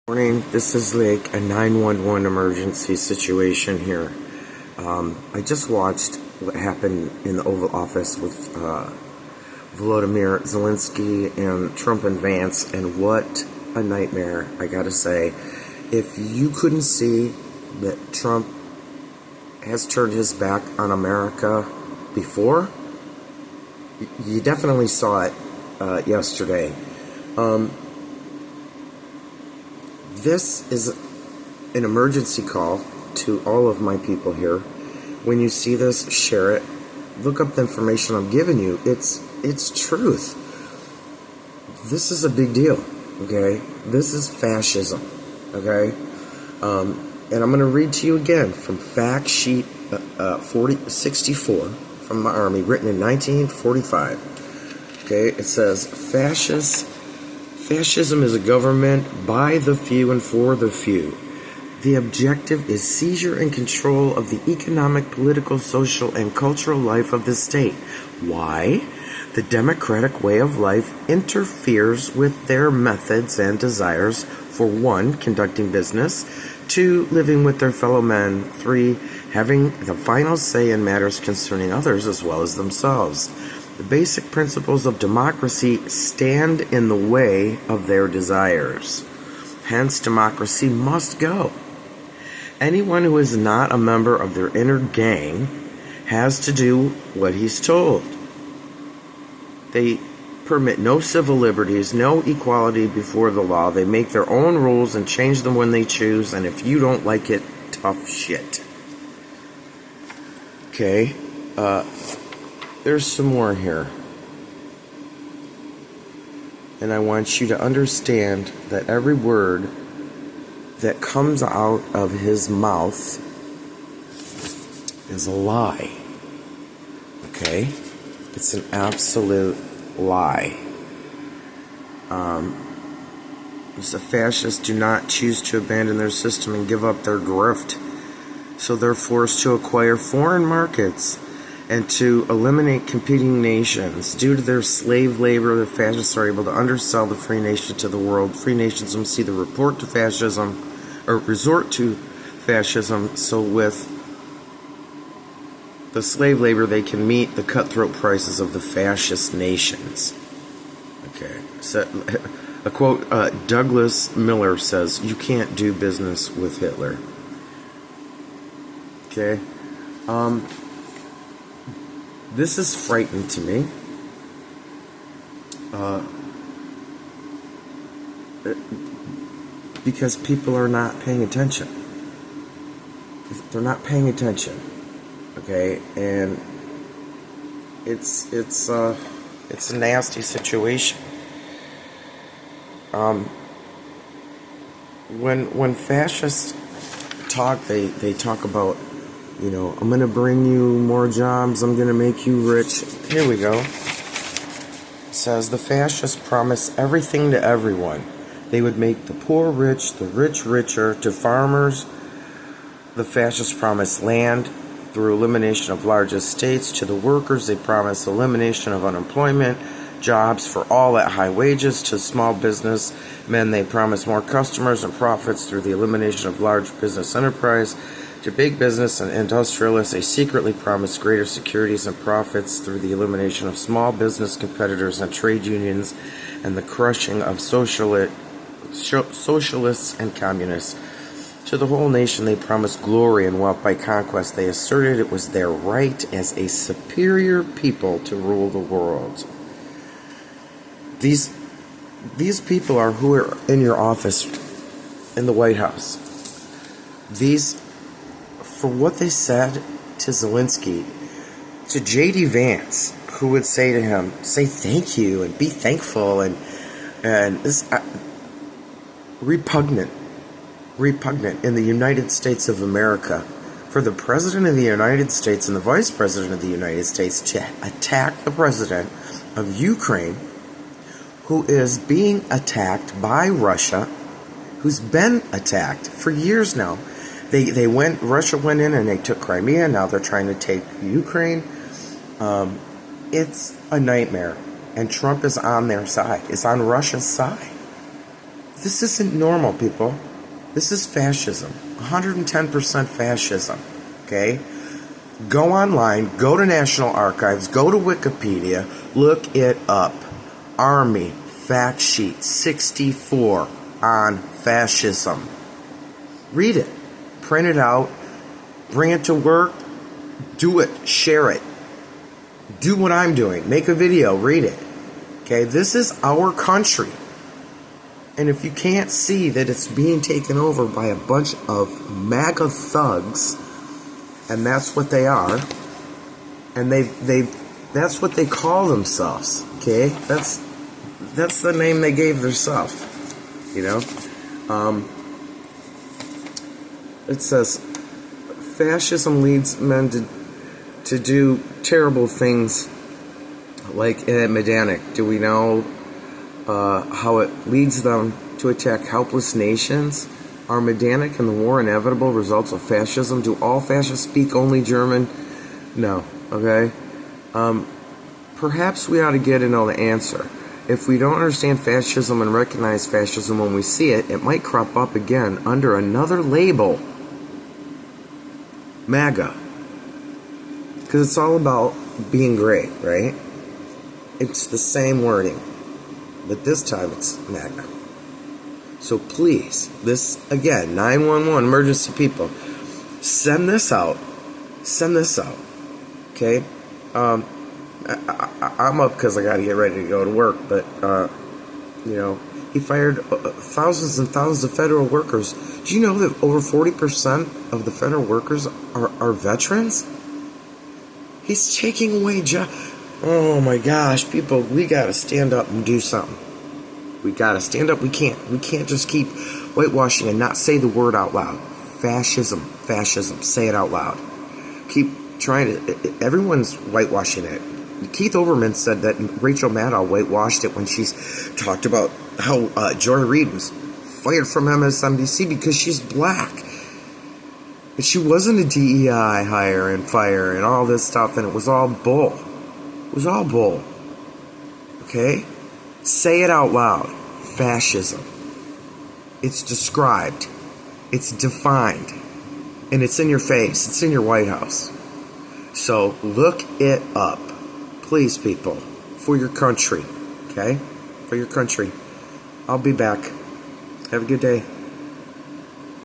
Morning. This is like a 911 emergency situation here. I just watched what happened in the Oval Office with Volodymyr Zelensky and Trump and Vance, and what a nightmare, I gotta say. If you couldn't see that Trump has turned his back on America before, you definitely saw it yesterday. This is an emergency call to all of my people here. When you see this, share it. Look up the information I'm giving you. It's truth. This is a big deal, okay? This is fascism, okay? And I'm going to read to you again from fact sheet 64 from my army, written in 1945. Okay, it says, Fascism is a government by the few and for the few. The objective is seizure and control of the economic, political, social, and cultural life of the state. Why? The democratic way of life interferes with their methods and desires. For 1, conducting business. 2, living with their fellow men. 3, having the final say in matters concerning others as well as themselves. The basic principles of democracy stand in the way of their desires. Hence, democracy must go. Anyone who is not a member of their inner gang has to do what he's told. They permit no civil liberties, no equality before the law. They make their own rules and change them when they choose, and if you don't like it, tough shit. Okay, there's some more here. And I want you to understand that every word that comes out of his mouth is a lie. Okay? It's an absolute lie. The fascists do not choose to abandon their system and give up their grift. So they're forced to acquire foreign markets and to eliminate competing nations. Due to their slave labor, the fascists are able to undersell the free nation to the world. Free nations will see the resort to fascism, so with the slave labor they can meet the cutthroat prices of the fascist nations. Okay, so a quote, Douglas Miller says, "You can't do business with Hitler." Okay, this is frightening to me. Because people are not paying attention. They're not paying attention. Okay, and it's a nasty situation. When fascists talk, they talk about, I'm going to bring you more jobs, I'm going to make you rich. Here we go. It says, the fascists promise everything to everyone. They would make the poor rich, the rich richer. To farmers, the fascists promise land through elimination of large estates. To the workers, they promise elimination of unemployment, jobs for all at high wages. To small business men, they promise more customers and profits through the elimination of large business enterprise. To big business and industrialists, they secretly promise greater securities and profits through the elimination of small business competitors and trade unions and the crushing of socialists and communists. To the whole nation, they promised glory and wealth by conquest. They asserted it was their right as a superior people to rule the world. These people are who are in your office in the White House. For what they said to Zelensky, to J.D. Vance, who would say to him, say thank you and be thankful, and this repugnant in the United States of America for the President of the United States and the Vice President of the United States to attack the President of Ukraine, who is being attacked by Russia, who's been attacked for years now. Russia went in and they took Crimea, now they're trying to take Ukraine. It's a nightmare, and Trump is on their side, is on Russia's side. This isn't normal, people. This is fascism. 110% fascism. Okay? Go online, go to National Archives, go to Wikipedia, look it up. Army Fact Sheet 64 on fascism. Read it. Print it out. Bring it to work. Do it. Share it. Do what I'm doing. Make a video. Read it. Okay? This is our country. And if you can't see that it's being taken over by a bunch of MAGA thugs, and that's what they are, and that's what they call themselves, okay? That's the name they gave themselves, you know? It says, fascism leads men to do terrible things like in Majdanek. Do we know how it leads them to attack helpless nations? Are Majdanek and the war inevitable results of fascism? Do all fascists speak only German? No. Okay? Perhaps we ought to get to know the answer. If we don't understand fascism and recognize fascism when we see it, it might crop up again under another label. MAGA. Because it's all about being great, right? It's the same wording. But this time it's MAGA. So please, this, again, 911, emergency people, send this out. Send this out. Okay? I'm up because I got to get ready to go to work, but, you know, he fired thousands and thousands of federal workers. Do you know that over 40% of the federal workers are veterans? He's taking away jobs. Oh my gosh, people, we got to stand up and do something. We gotta stand up. We can't just keep whitewashing and not say the word out loud. Fascism, fascism. Say it out loud. Keep trying to. Everyone's whitewashing it. Keith Olbermann said that Rachel Maddow whitewashed it when she's talked about how Joy Reid was fired from MSNBC because she's black. And she wasn't a DEI hire and fire and all this stuff, and it was all bull. It was all bull. Okay? Say it out loud. Fascism. It's described. It's defined. And it's in your face. It's in your White House. So look it up. Please, people. For your country. Okay? For your country. I'll be back. Have a good day.